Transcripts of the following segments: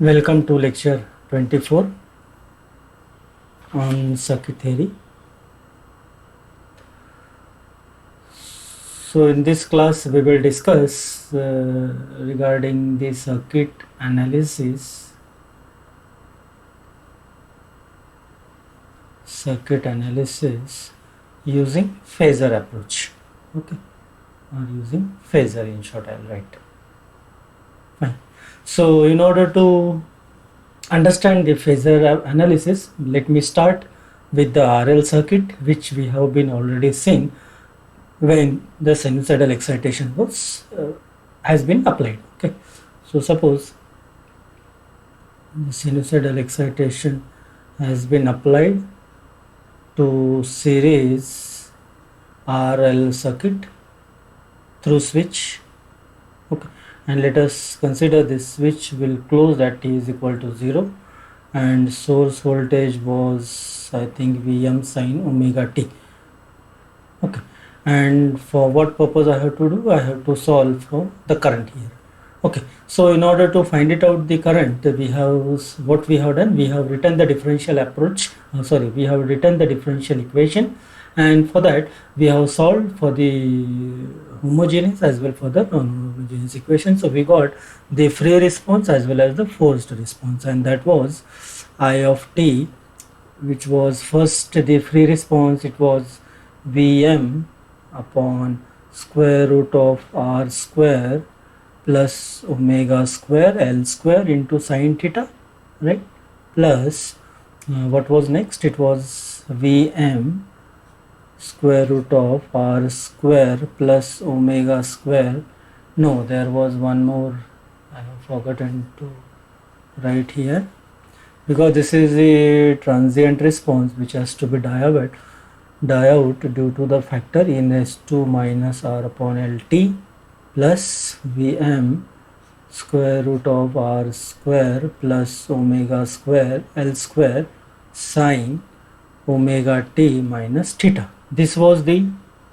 Welcome to lecture 24 on circuit theory. So in this class we will discuss regarding the circuit analysis using phasor approach, okay, or using phasor in short I'll write. Fine. So in order to understand the phasor analysis, let me start with the RL circuit, which we have been already seen when the sinusoidal excitation was has been applied. Okay, so suppose the sinusoidal excitation has been applied to series RL circuit through switch. Okay, and let us consider this switch will close at t is equal to 0 and source voltage was I think Vm sin omega t. Okay, and for what purpose I have to do? I have to solve for the current here. Okay, so in order to find it out the current, we have what we have done, we have written the differential approach, we have written the differential equation, and for that we have solved for the homogeneous as well for the non-homogeneous equation. So we got the free response as well as the forced response, and that was I of t, which was first the free response, it was Vm upon square root of r square plus omega square L square into sine theta, right, plus what was next, it was Vm square root of r square plus omega square. No, there was one more I have forgotten to write here, because this is the transient response which has to be diode due to the factor in S2 minus r upon Lt plus Vm square root of r square plus omega square L square sine omega t minus theta. This was the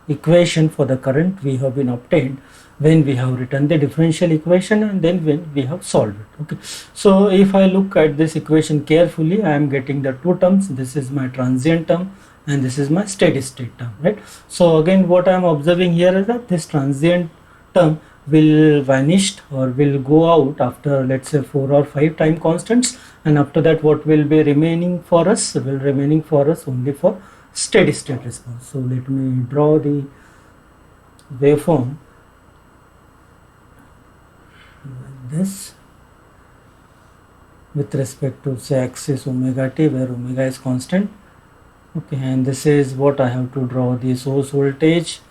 equation for the current we have been obtained when we have written the differential equation and then when we have solved it. Okay, so if I look at this equation carefully, I am getting the two terms. This is my transient term and this is my steady state term, right? So again what I am observing here is that this transient term will vanish or will go out after, let's say, 4 or 5 time constants, and after that what will be remaining for us only for steady state response. So let me draw the waveform like this with respect to, say, axis omega t, where omega is constant. Okay, and this is what I have to draw the source voltage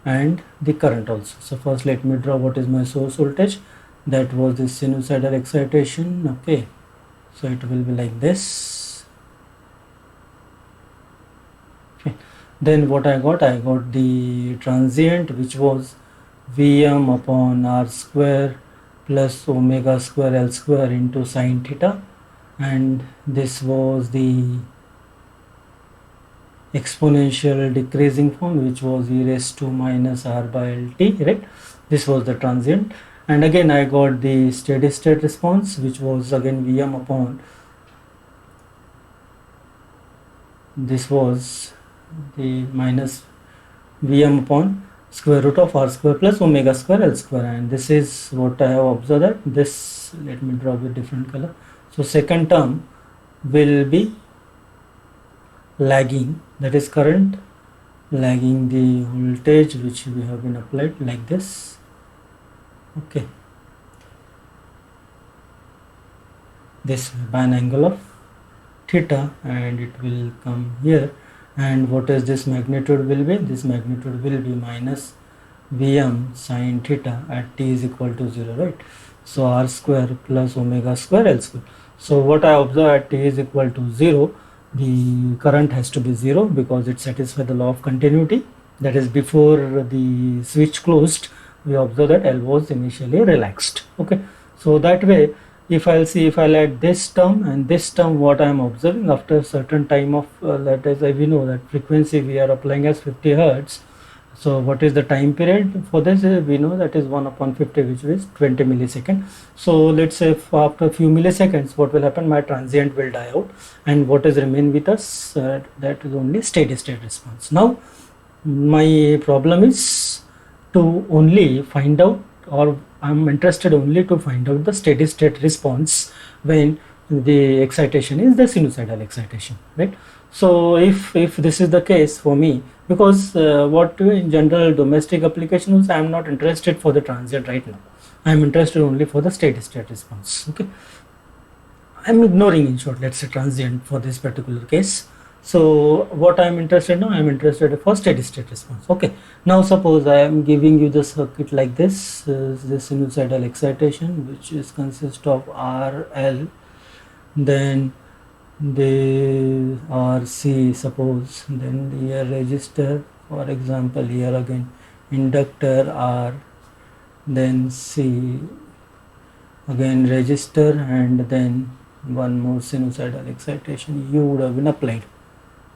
and the current also. So first let me draw what is my source voltage. That was the sinusoidal excitation. Okay, so it will be like this. Okay, then what I got the transient, which was Vm upon r square plus omega square L square into sine theta, and this was the exponential decreasing form, which was e raised to minus r by Lt, right? This was the transient, and again I got the steady state response, which was again Vm upon, this was the minus Vm upon square root of r square plus omega square L square, and this is what I have observed that this, let me draw with different color. So second term will be lagging, that is current lagging the voltage which we have been applied like this. Okay, this by an angle of theta, and it will come here, and what is this magnitude will be? This magnitude will be minus Vm sine theta at t is equal to 0, right? So r square plus omega square L square. So what I observe at t is equal to 0, the current has to be 0 because it satisfies the law of continuity. That is, before the switch closed, we observe that L was initially relaxed. Okay, so that way if I'll add this term and this term, what I am observing after a certain time of that is, we know that frequency we are applying as 50 Hertz. So what is the time period for this? We know that is 1 upon 50, which is 20 millisecond. So let's say after a few milliseconds, what will happen? My transient will die out, and what is remain with us? That is only steady state response. Now my problem is to only find out, or I'm interested only to find out the steady state response when the excitation is the sinusoidal excitation, right? So if this is the case for me, because what in general domestic applications, I'm not interested for the transient right now. I'm interested only for the steady state response. Okay, I'm ignoring, in short, let's say transient for this particular case. So what I'm interested now, I'm interested for steady state response. Okay, now suppose I am giving you the circuit like this, the sinusoidal excitation, which is consist of RL, then the RC, suppose, then here resistor, for example, here again inductor R, then C, again resistor, and then one more sinusoidal excitation U would have been applied.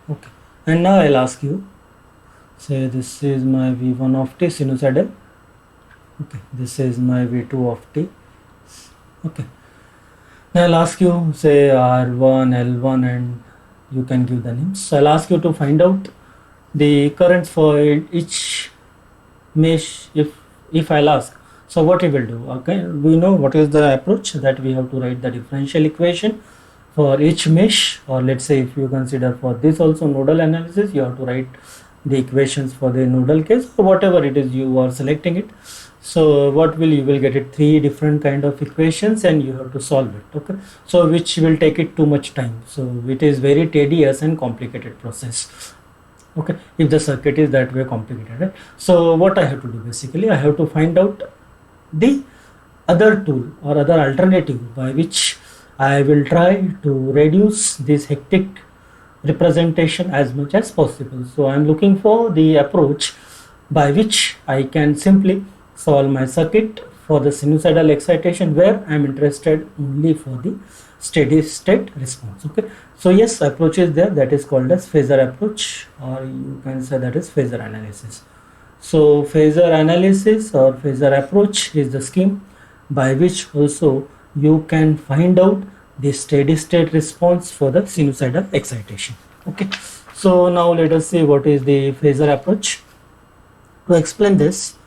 Okay, and now I'll ask you, say this is my V1 of t sinusoidal. Okay, this is my V2 of t. Okay, now I'll ask you, say R1, L1, and you can give the names. So I'll ask you to find out the currents for each mesh. If I'll ask, so what we will do? Okay, we know what is the approach, that we have to write the differential equation for each mesh, or let's say if you consider for this also nodal analysis, you have to write the equations for the nodal case, or whatever it is you are selecting it. So what will you will get it, three different kind of equations, and you have to solve it. Okay, so which will take it too much time, so it is very tedious and complicated process. Okay, if the circuit is that way complicated, right? So what I have to do, basically I have to find out the other tool or other alternative by which I will try to reduce this hectic representation as much as possible. So I am looking for the approach by which I can simply solve my circuit for the sinusoidal excitation, where I am interested only for the steady state response. Okay, so yes, approach is there, that is called as phasor approach, or you can say that is phasor analysis. So phasor analysis or phasor approach is the scheme by which also you can find out the steady state response for the sinusoidal excitation. Okay, so now let us see what is the phasor approach. To explain this,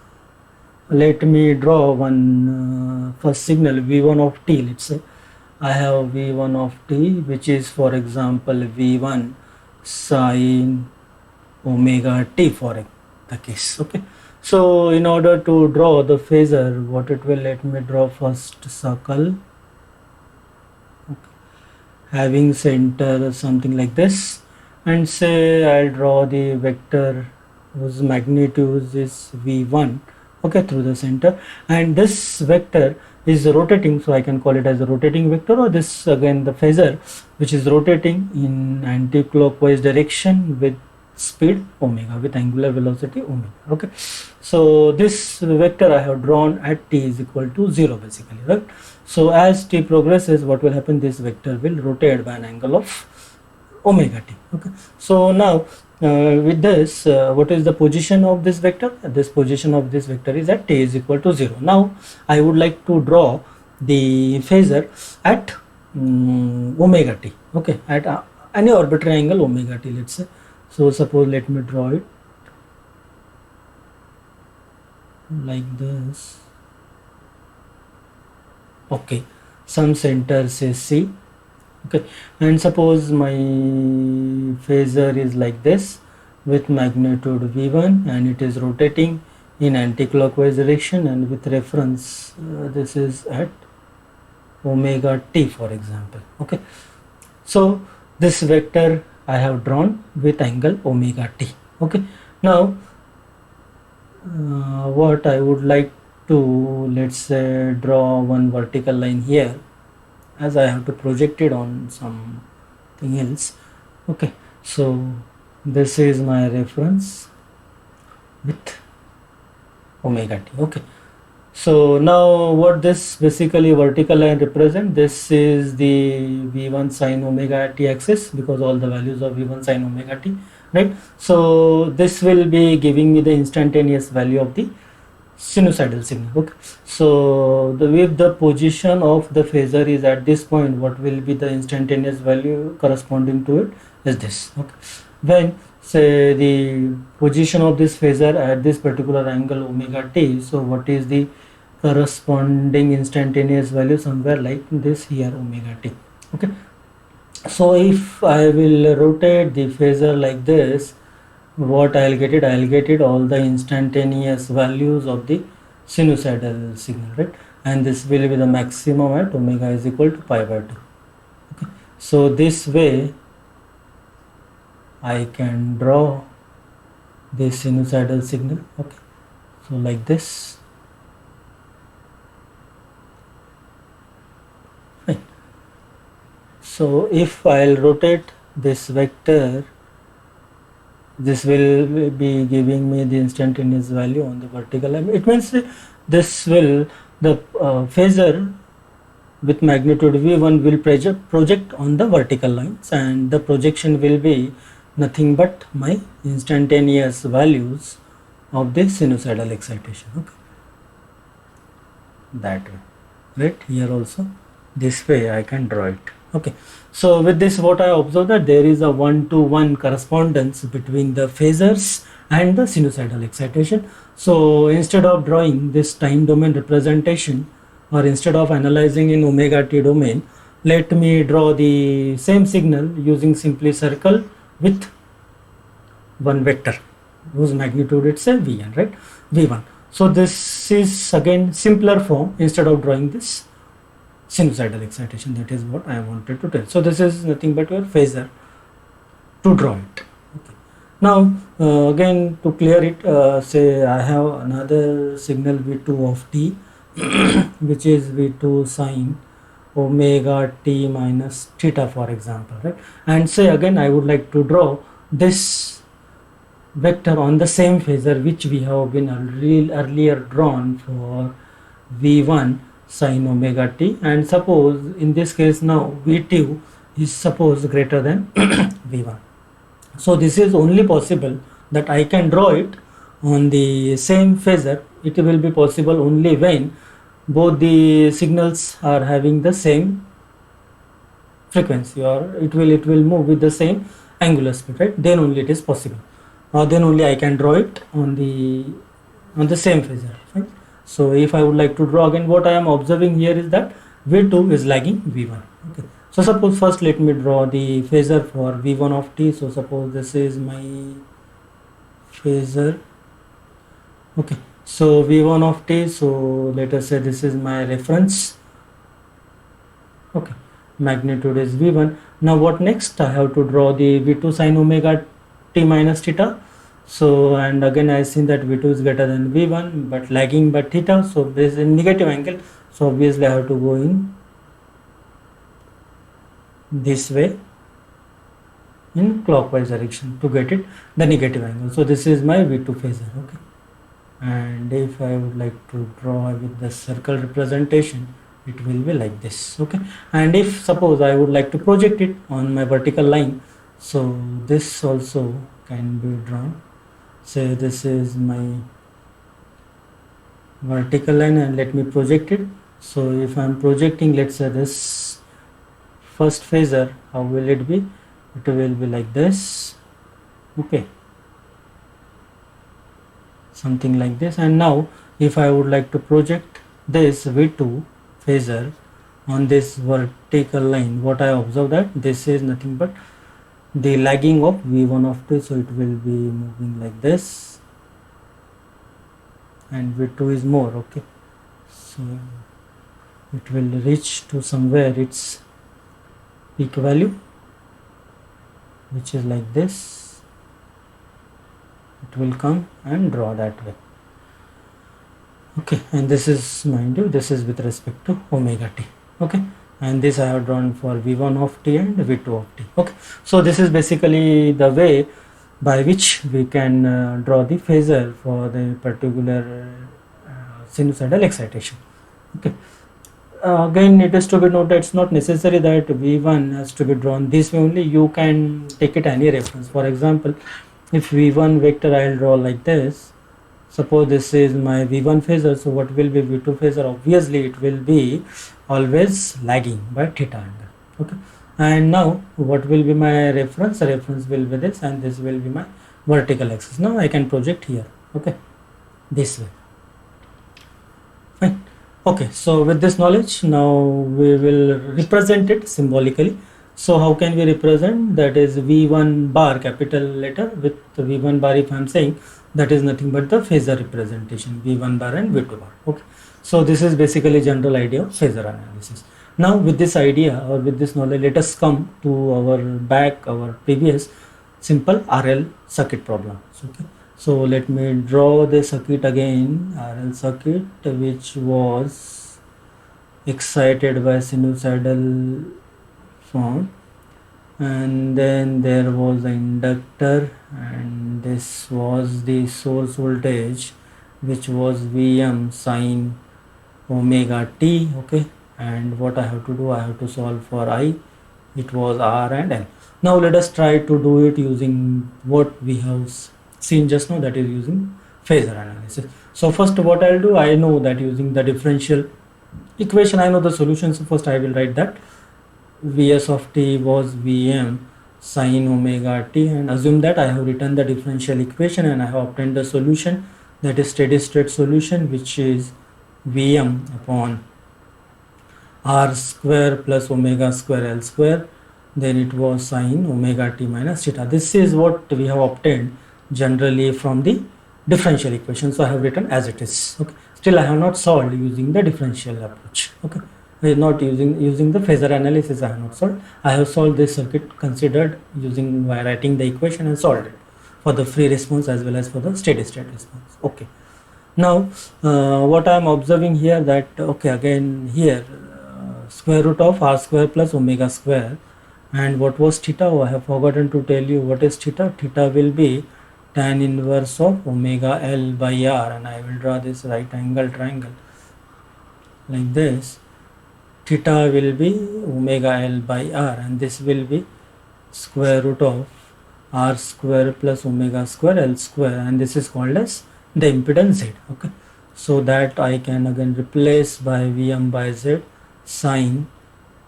let me draw one first signal V1 of t. Let's say I have V1 of t, which is for example V1 sine omega t for the case. Okay, so in order to draw the phasor, what it will, let me draw first circle, okay, having center something like this, and say I'll draw the vector whose magnitude is V1, okay, through the center, and this vector is rotating, so I can call it as a rotating vector, or this again the phasor which is rotating in anti-clockwise direction with speed omega, with angular velocity omega. Okay, so this vector I have drawn at t is equal to 0 basically, right? So as t progresses, what will happen, this vector will rotate by an angle of omega t. Okay, so now with this, what is the position of this vector? This position of this vector is at t is equal to 0. Now I would like to draw the phasor at omega t. Okay, at any arbitrary angle omega t, let's say. So suppose let me draw it like this. Okay, some center says C. Okay, and suppose my phasor is like this with magnitude V1, and it is rotating in anti-clockwise direction, and with reference this is at omega t for example. Okay, so this vector I have drawn with angle omega t. Okay, now what I would like to, let's say, draw one vertical line here, as I have to project it on something else. Okay, so this is my reference with omega t. Okay, So now what this basically vertical line represent, this is the v1 sine omega t axis, because all the values of v1 sine omega t, right? So this will be giving me the instantaneous value of the sinusoidal signal. Okay, so if the position of the phasor is at this point, what will be the instantaneous value corresponding to it is this. Okay, when say the position of this phasor at this particular angle omega t, so what is the corresponding instantaneous value? Somewhere like this here, omega t. Okay, so if I will rotate the phasor like this, what I'll get it all the instantaneous values of the sinusoidal signal, right? And this will be the maximum at omega is equal to pi by 2. Okay, so this way I can draw the sinusoidal signal. Okay, so like this. Fine. So if I'll rotate this vector, this will be giving me the instantaneous value on the vertical line. It means this will, the phasor with magnitude v1 will project on the vertical lines, and the projection will be nothing but my instantaneous values of the sinusoidal excitation. Okay, that way, right? Here also this way I can draw it. Okay, so with this what I observe that there is a 1-to-1 correspondence between the phasors and the sinusoidal excitation. So instead of drawing this time domain representation, or instead of analyzing in omega t domain, let me draw the same signal using simply circle with one vector whose magnitude it's a v1, right? v1. So this is again simpler form instead of drawing this sinusoidal excitation. That is what I wanted to tell. So this is nothing but your phasor to draw it. Okay. Now again to clear it, say I have another signal v2 of t which is v2 sine omega t minus theta, for example, right? And say again I would like to draw this vector on the same phasor which we have been earlier drawn for v1 sine omega t, and suppose in this case now v2 is suppose greater than v1. So this is only possible that I can draw it on the same phasor. It will be possible only when both the signals are having the same frequency, or it will move with the same angular speed, right? Then only it is possible, or then only I can draw it on the same phasor, right? So if I would like to draw again, what I am observing here is that v2 is lagging v1. Okay, so suppose first let me draw the phasor for v1 of t. So suppose this is my phasor. Okay, so v1 of t, so let us say this is my reference. Okay, magnitude is v1. Now what next? I have to draw the v2 sine omega t minus theta. So and again I see that v2 is greater than v1 but lagging by theta, so this is a negative angle, so obviously I have to go in this way in clockwise direction to get it the negative angle. So this is my v2 phasor. Okay, and if I would like to draw with the circle representation, it will be like this. Okay, and if suppose I would like to project it on my vertical line, so this also can be drawn. Say this is my vertical line and let me project it. So if I am projecting, let's say this first phasor, how will it be? It will be like this. Okay, something like this. And now if I would like to project this v2 phasor on this vertical line, what I observe that this is nothing but the lagging of v1 of t, so it will be moving like this, and v2 is more. Okay, so it will reach to somewhere its peak value, which is like this. It will come and draw that way. Okay, and this is, mind you, this is with respect to omega t. Okay, and this I have drawn for v1 of t and v2 of t. Okay, so this is basically the way by which we can draw the phasor for the particular sinusoidal excitation. Okay. Again, it is to be noted, it's not necessary that V1 has to be drawn this way only. You can take it any reference. For example, if V1 vector I'll draw like this, suppose this is my V1 phasor, so what will be V2 phasor? Obviously it will be always lagging by theta angle. Okay, and now what will be my reference? The reference will be this, and this will be my vertical axis. Now I can project here. Okay, this way. Fine. Okay, so with this knowledge, now we will represent it symbolically. So how can we represent? That is V1 bar, capital letter with V1 bar. If I am saying, that is nothing but the phasor representation, V1 bar and V2 bar. Okay, so this is basically general idea of phasor analysis. Now with this idea or with this knowledge, let us come to our previous simple RL circuit problem. Okay, so let me draw the circuit again, RL circuit, which was excited by sinusoidal form, and then there was an inductor, and this was the source voltage, which was Vm sine omega t. Okay, and what I have to do, I have to solve for I. It was R and L. Now let us try to do it using what we have seen just now, that is using phasor analysis. So first what I'll do, I know that using the differential equation I know the solution. So first I will write that Vs of t was Vm sine omega t, and assume that I have written the differential equation and I have obtained the solution, that is steady state solution, which is Vm upon R square plus omega square L square. Then it was sine omega t minus theta. This is what we have obtained generally from the differential equation. So I have written as it is. Okay. Still I have not solved using the differential approach. Okay. Not using the phasor analysis, I have not solved. I have solved this circuit considered using by writing the equation and solved it for the free response as well as for the steady state response. Okay. Now what I am observing here, that okay, again here square root of R square plus omega square, and what was theta? Oh, I have forgotten to tell you what is theta. Theta will be tan inverse of omega L by R, and I will draw this right angle triangle like this. Theta will be omega L by R, and this will be square root of R square plus omega square L square, and this is called as the impedance Z. Okay, so that I can again replace by Vm by Z sine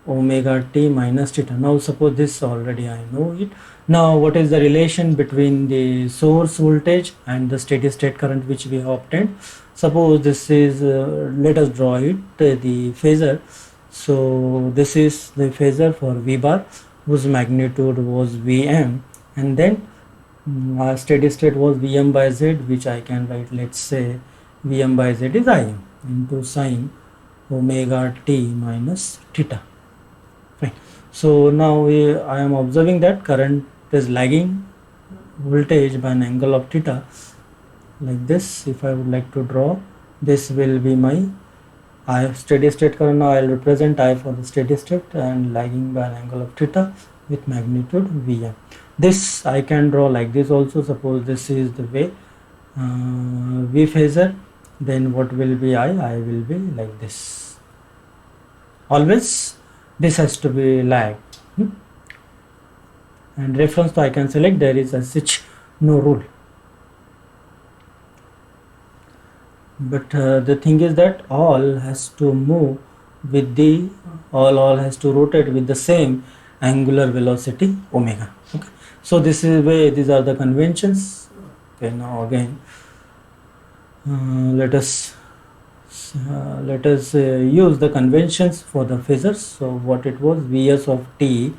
omega t minus theta. Now suppose this already I know it. Now what is the relation between the source voltage and the steady state current which we have obtained? Suppose this is let us draw it, the phasor. So this is the phasor for V bar, whose magnitude was Vm, and then steady state was Vm by Z, which I can write, let's say Vm by Z is Im into sine omega t minus theta. Fine. So now I am observing that current is lagging voltage by an angle of theta like this. If I would like to draw, this will be my I steady state current. Now I will represent I for the steady state and lagging by an angle of theta with magnitude Vm. This I can draw like this also. Suppose this is the way V phasor, then what will be I will be like this. Always this has to be lag. And reference to I can select, there is as such no rule. But the thing is that all has to move with the all has to rotate with the same angular velocity omega. Okay, so this is where these are the conventions. Okay, now again let us use the conventions for the phasors. So what it was, Vs of t,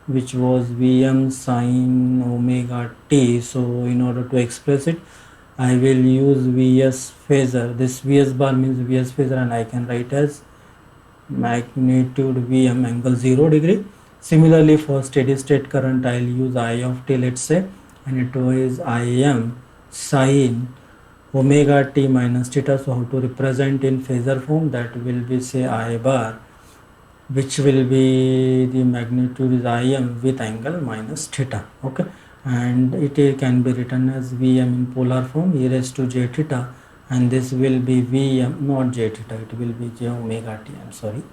which was Vm sine omega t. So in order to express it, I will use Vs phasor. This Vs bar means Vs phasor, and I can write as magnitude Vm angle 0 degree. Similarly for steady state current, I will use I of t, let's say, and it is Im sine omega t minus theta. So how to represent in phasor form? That will be, say, I bar, which will be the magnitude is Im with angle minus theta. Okay, and it can be written as Vm in polar form, e raised to j theta and this will be Vm, not j theta, it will be j omega t, I'm sorry,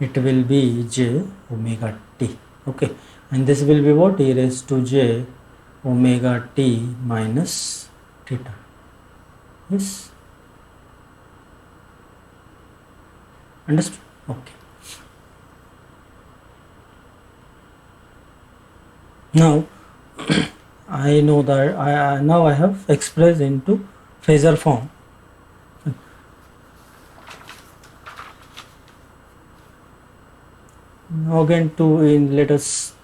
it will be j omega t. Okay, and this will be what? E raised to j omega t minus theta. Yes, understood? Okay. Now I know that now I have expressed into phasor form. Now again let us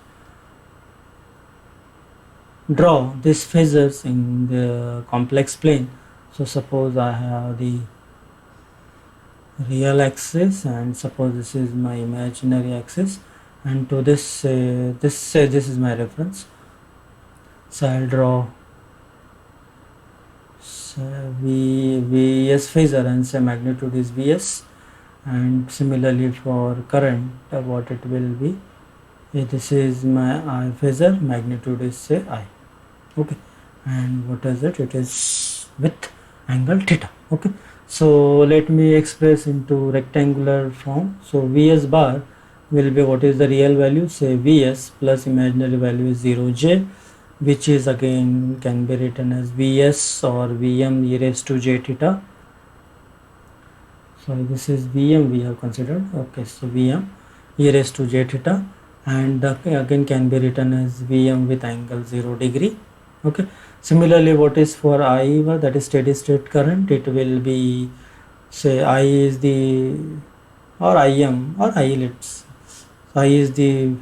draw these phasors in the complex plane. So suppose I have the real axis, and suppose this is my imaginary axis, and to this this is my reference. So I'll draw Vs phasor and say magnitude is Vs, and similarly for current what it will be, this is my I phasor, magnitude is say I. Okay, and what is it? It is with angle theta. Okay, so let me express into rectangular form. So Vs bar will be, what is the real value? Say Vs plus imaginary value is 0j, which is again can be written as Vs or Vm e raised to j theta. So this is Vm we have considered. Okay, so Vm e raised to j theta, and again can be written as Vm with angle 0 degree. Okay, similarly what is for I, that is steady state current, it will be, say I is the, or Im or I, let's, I is the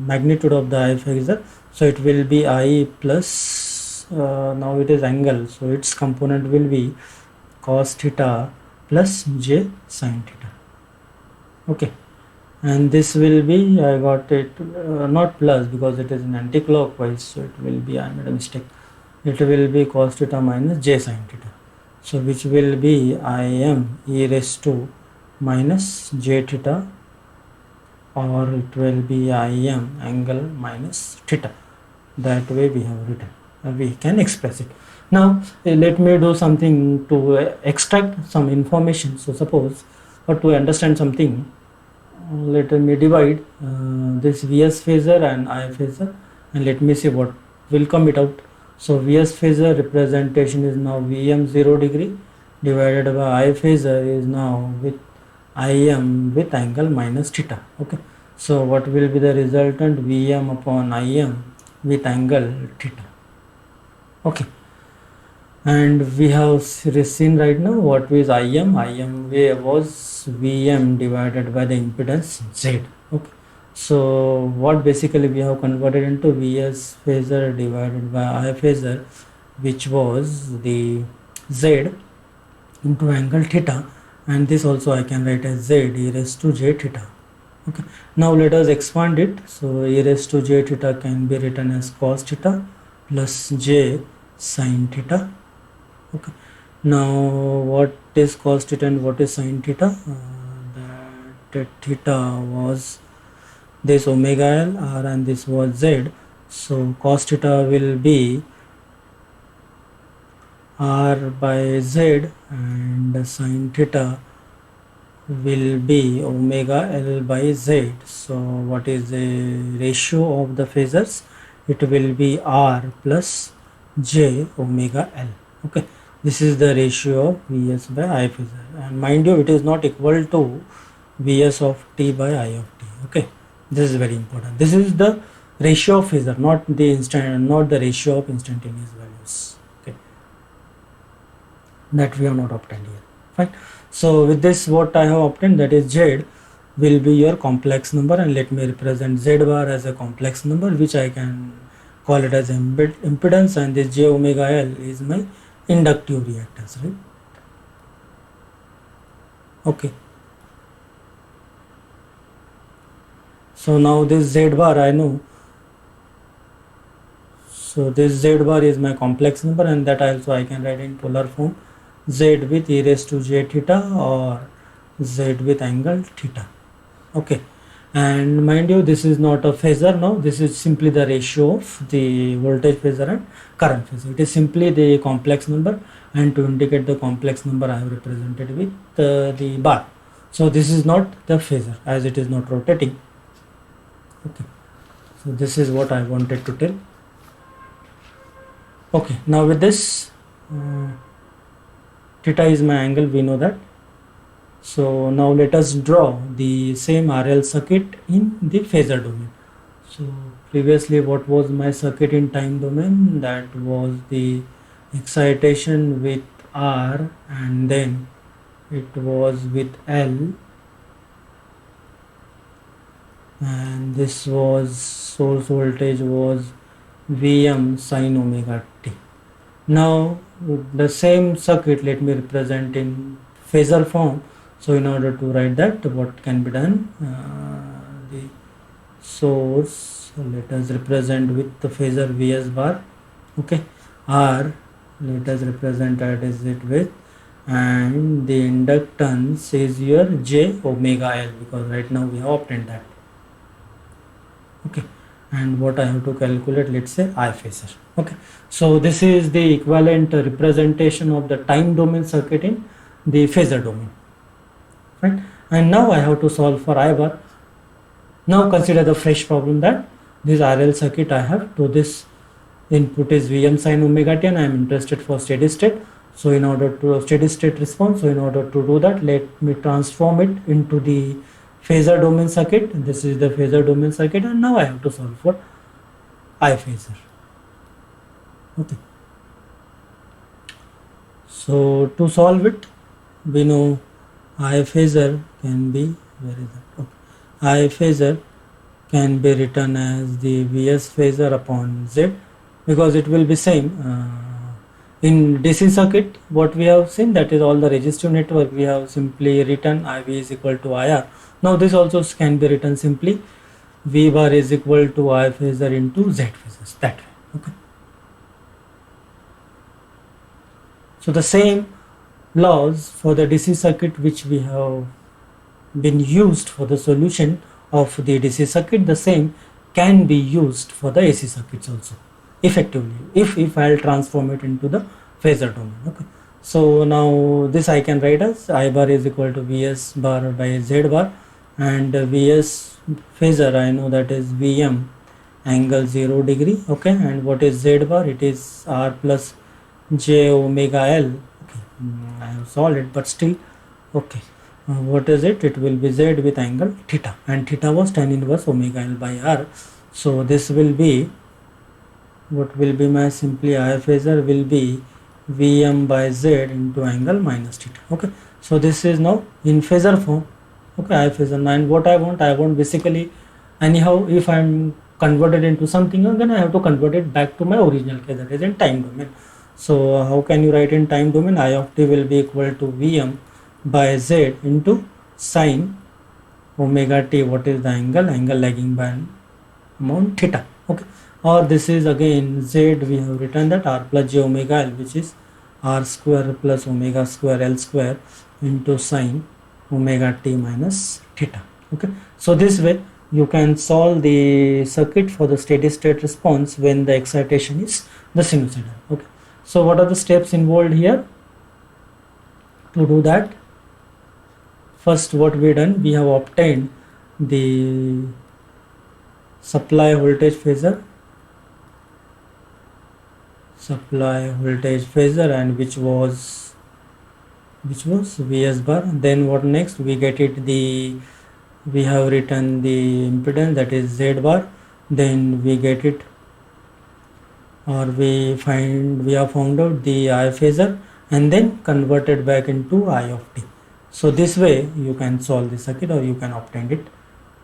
magnitude of the I phasor, so it will be I plus now it is angle, so its component will be cos theta plus j sin theta. Okay, and this will be, I got it not plus because it is in anti-clockwise, so it will be, I made a mistake, it will be cos theta minus j sin theta, so which will be Im e raised to minus j theta, or it will be Im angle minus theta. That way we have written, we can express it. Now let me do something to extract some information. So suppose, or to understand something, let me divide this Vs phasor and I phasor, and let me see what will come it out. So Vs phasor representation is now Vm 0 degree divided by I phasor is now with Im with angle minus theta. Okay, so what will be the resultant? Vm upon Im with angle theta. Okay, and we have seen right now what is Im was Vm divided by the impedance Z. Okay, so what basically we have converted into Vs phasor divided by I phasor, which was the Z into angle theta, and this also I can write as Z e raised to j theta. Okay, now let us expand it. So e raised to j theta can be written as cos theta plus j sin theta. Okay, now what is cos theta and what is sin theta? That theta was this omega L r and this was Z. So cos theta will be r by Z, and sin theta will be omega L by Z. So what is the ratio of the phasors? It will be r plus j omega L. Okay, this is the ratio of Vs by I phasor, and mind you, it is not equal to Vs of t by I of t. Okay, this is very important. This is the ratio of phasor, not the ratio of instantaneous values. Okay, that we have not obtained here. Fine. So with this, what I have obtained, that is Z will be your complex number, and let me represent Z bar as a complex number, which I can call it as impedance, and this j omega L is my inductive reactance, right? Okay, so now this Z bar I know, so this Z bar is my complex number, and that also I can write in polar form, Z with e raised to j theta or Z with angle theta. Okay, And mind you, this is not a phasor now, this is simply the ratio of the voltage phasor and current phasor. It is simply the complex number, and to indicate the complex number I have represented with the bar. So this is not the phasor as it is not rotating. Okay, so this is what I wanted to tell. Okay, now with this theta is my angle, we know that. So now let us draw the same RL circuit in the phasor domain. So previously what was my circuit in time domain? That was the excitation with R, and then it was with L, and this was source voltage was Vm sin omega t. Now the same circuit let me represent in phasor form. So in order to write that, what can be done, the source, let us represent with the phasor Vs bar. Okay, R let us represent that is it with, and the inductance is your j omega L, because right now we have obtained that. Okay, and what I have to calculate, let's say I phasor. Okay, so this is the equivalent representation of the time domain circuit in the phasor domain, right? And now I have to solve for I bar. Now consider the fresh problem that this RL circuit I have, to this input is Vm sin omega t, and I am interested for steady state. So in order to steady state response, so in order to do that, let me transform it into the phasor domain circuit. This is the phasor domain circuit, and now I have to solve for I phasor. Okay, so to solve it, we know I phasor can be, where is that? Okay, I phasor can be written as the Vs phasor upon Z, because it will be same in DC circuit. What we have seen, that is all the resistive network, we have simply written IV is equal to IR. Now this also can be written simply V bar is equal to I phasor into Z phasors, that way. Okay, so the same laws for the DC circuit which we have been used for the solution of the DC circuit, the same can be used for the AC circuits also effectively, if I'll transform it into the phasor domain. Okay, so now this I can write as I bar is equal to Vs bar by Z bar, and Vs phasor I know that is Vm angle 0 degree. Okay, and what is Z bar? It is R plus j omega L. Okay, I have solved it, but still. Okay, what is it? It will be Z with angle theta, and theta was tan inverse omega L by R. So this will be, what will be my simply I phasor will be Vm by Z into angle minus theta. Okay, so this is now in phasor form. Okay, I phasor, and what I want basically, anyhow if I am converted into something, then I have to convert it back to my original case, that is in time domain. So how can you write in time domain? I of t will be equal to Vm by Z into sine omega t. What is the angle? Angle lagging by amount theta. Okay, or this is again Z, we have written that R plus j omega L, which is R square plus omega square L square into sine omega t minus theta. Okay, so this way you can solve the circuit for the steady state response when the excitation is the sinusoidal. Okay, so what are the steps involved here to do that? First, what we done, we have obtained the supply voltage phasor, and which was Vs bar. Then what next? We get it, we have written the impedance, that is Z bar. Then we get it, or we have found out the I phasor, and then converted back into I of t. So this way you can solve the circuit, or you can obtain it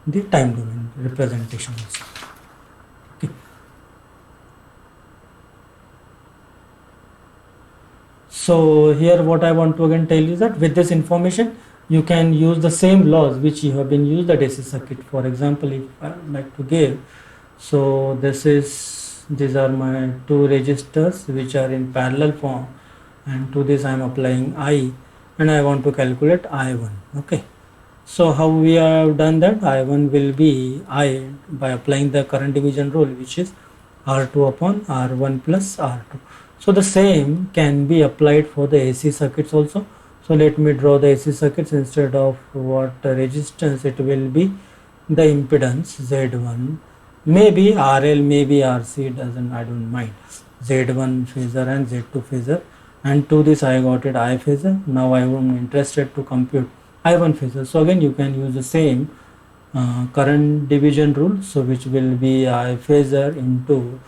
the time domain representation also. Okay. So here what I want to again tell you is that with this information you can use the same laws which you have been used the AC circuit. For example, if I would like to give, so these are my two resistors which are in parallel form, and to this I am applying I, and I want to calculate I1. Okay, So how we have done that? I1 will be I by applying the current division rule, which is R2 upon R1 plus R2. So the same can be applied for the AC circuits also. So let me draw the AC circuits. Instead of what resistance, it will be the impedance Z1, maybe RL, maybe RC, doesn't, I don't mind. Z1 phasor and Z2 phasor, and to this I got it I phasor. Now I am interested to compute I1 phasor. So again you can use the same current division rule, so which will be I phasor into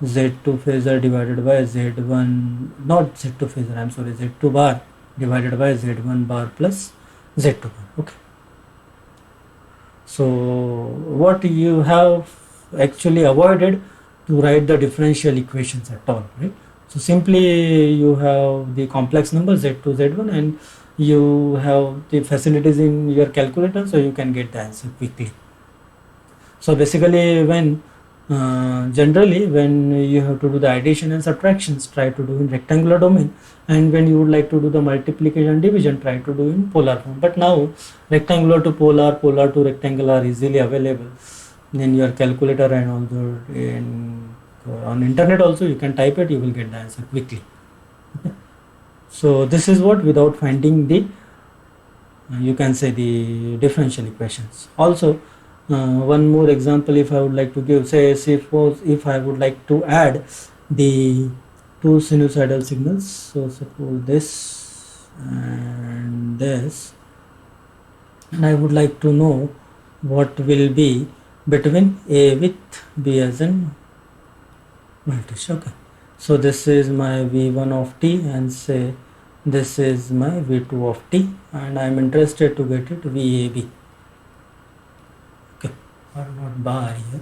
Z2 phasor divided by Z1, not Z2 phasor, I'm sorry, Z2 bar divided by Z1 bar plus Z2 bar. Okay. So what you have actually avoided to write the differential equations at all, right? So simply you have the complex number Z2, Z1, and you have the facilities in your calculator, so you can get the answer quickly. So basically generally when you have to do the addition and subtractions, try to do in rectangular domain, and when you would like to do the multiplication and division, try to do in polar form. But now rectangular to polar, polar to rectangular are easily available in your calculator, and also on internet also you can type it, you will get the answer quickly. Okay. So this is what, without finding the you can say the differential equations. Also one more example if I would like to give, say suppose if I would like to add the two sinusoidal signals, so suppose this and this, and I would like to know what will be between A with B as an voltage. Okay, so this is my V1 of t, and say this is my V2 of t, and I am interested to get it VAB. Okay, or not bar here,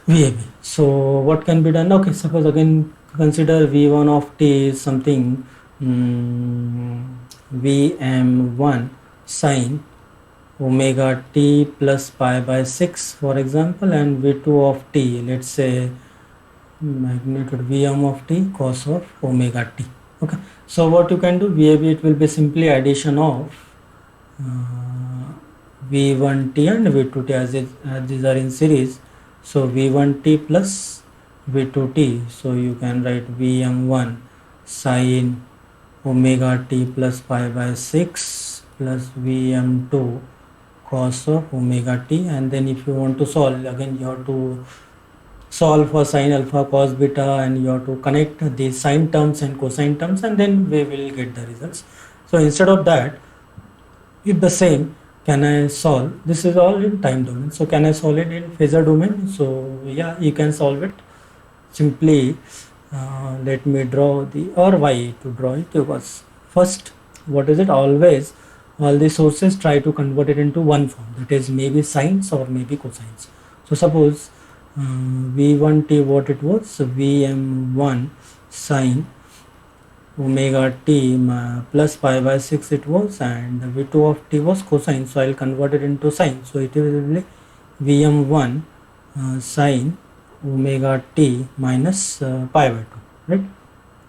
VAB. So what can be done? Okay, suppose again consider V1 of t is something Vm1 sine omega t plus pi by 6 for example, and V2 of t, let's say magnitude Vm of t cos of omega t. Okay, so what you can do, VAB, it will be simply addition of V1t and V2t as these are in series. So V1t plus V2t, so you can write Vm1 sine omega t plus pi by 6 plus Vm2 cos of omega t, and then if you want to solve, again you have to solve for sine alpha cos beta, and you have to connect the sine terms and cosine terms, and then we will get the results. So instead of that, if the same, can I solve, this is all in time domain, so can I solve it in phasor domain? So yeah, you can solve it simply. Let me draw the, or why to draw it, because first, what is it, always all the sources try to convert it into one form, that is maybe sines or maybe cosines. So suppose V1t, what it was, so Vm1 sine omega t plus pi by 6 it was, and V2 of t was cosine, so I'll convert it into sine, so it will be Vm1 sine omega t minus pi by 2, right?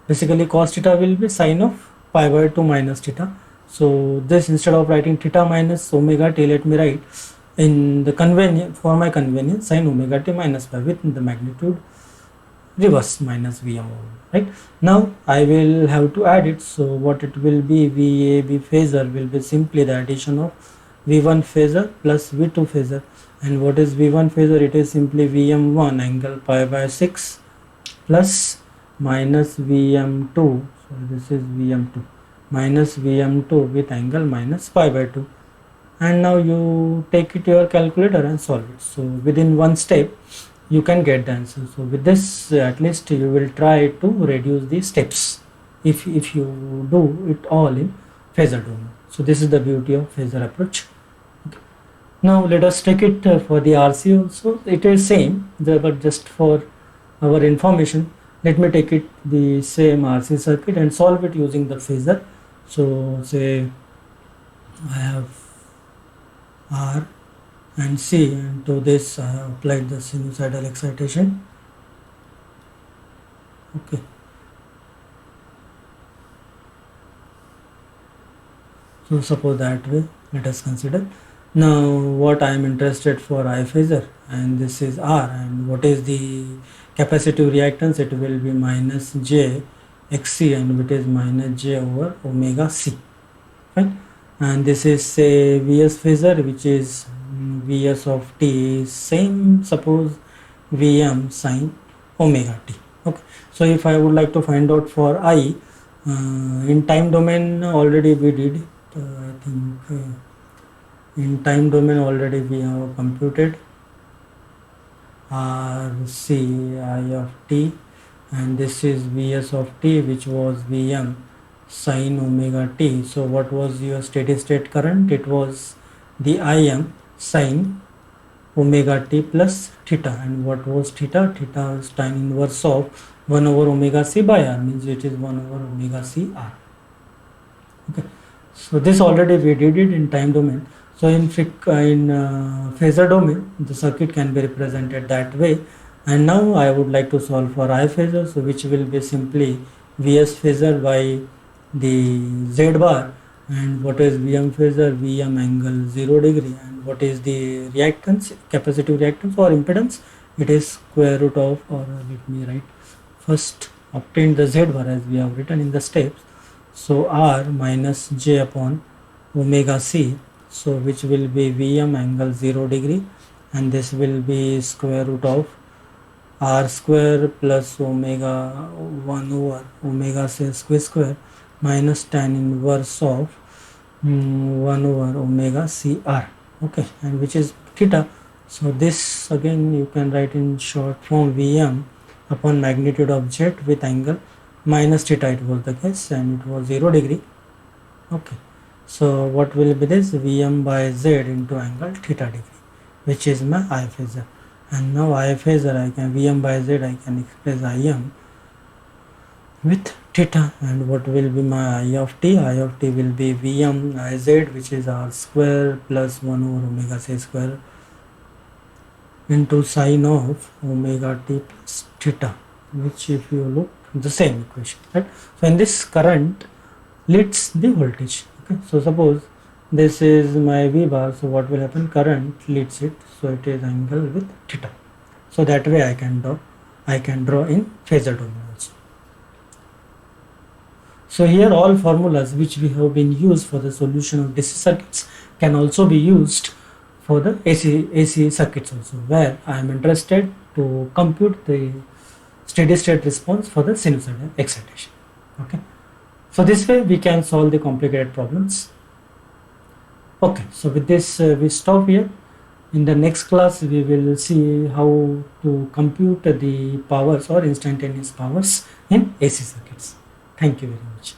Basically cos theta will be sine of pi by 2 minus theta. So this, instead of writing theta minus omega t, let me write in the convenience, for my convenience, sine omega t minus pi with the magnitude reverse minus Vm, right? Now I will have to add it, so what it will be, VAB phasor will be simply the addition of V1 phasor plus V2 phasor. And what is V1 phasor? It is simply Vm1 angle pi by 6 plus minus Vm2, so this is Vm2 minus Vm2 with angle minus pi by 2. And now you take it to your calculator and solve it. So within one step you can get the answer. So with this, at least you will try to reduce the steps if you do it all in phasor domain. So this is the beauty of phasor approach. Okay. Now let us take it for the RC also. It is same, but just for our information, let me take it the same RC circuit and solve it using the phasor. So say I have R and C, and to this I have applied the sinusoidal excitation. Okay, so suppose that way, Let us consider. Now what I am interested for I phasor, and this is R, and what is the capacitive reactance? It will be minus J XC, and it is minus J over omega C, right? And this is say Vs phasor, which is Vs of t is same, suppose Vm sine omega t. Okay, so if I would like to find out for I in time domain, already we did it. I think in time domain already we have computed RC I of t, and this is Vs of t, which was Vm sine omega t. So what was your steady state current? It was the Im sine omega t plus theta. And what was theta? Theta is tan inverse of 1 over omega c by r, means it is 1 over omega c r. Okay, so this already we did it in time domain. So in phasor domain, the circuit can be represented that way. And now I would like to solve for I phasor, so which will be simply Vs phasor by the Z bar, and what is Vm phasor? Vm angle 0 degree, and what is the reactance, capacitive reactance or impedance? It is square root of, or let me write first, obtain the Z bar as we have written in the steps. So R minus J upon omega C, so which will be Vm angle 0 degree, and this will be square root of R square plus omega 1 over omega C square minus tan inverse of 1 over omega CR. Okay, and which is theta. So this again you can write in short form Vm upon magnitude of Z with angle minus theta, it was the case, and it was 0 degree. Okay, so what will be this? Vm by Z into angle theta degree, which is my I phasor. And now I phasor, I can Vm by Z, I can express Im with theta, and what will be my I of t? I of t will be Vm Iz, which is R square plus 1 over omega c square into sine of omega t plus theta, which if you look the same equation, right? So in this, current leads the voltage. Okay, so suppose this is my V bar, so what will happen? Current leads it, so it is angle with theta. So that way I can draw in phasor domain also. So here all formulas which we have been used for the solution of DC circuits can also be used for the AC circuits also, where I am interested to compute the steady state response for the sinusoidal excitation. Okay, so this way we can solve the complicated problems. Okay, so with this we stop here. In the next class we will see how to compute the powers or instantaneous powers in AC circuits. Thank you very much.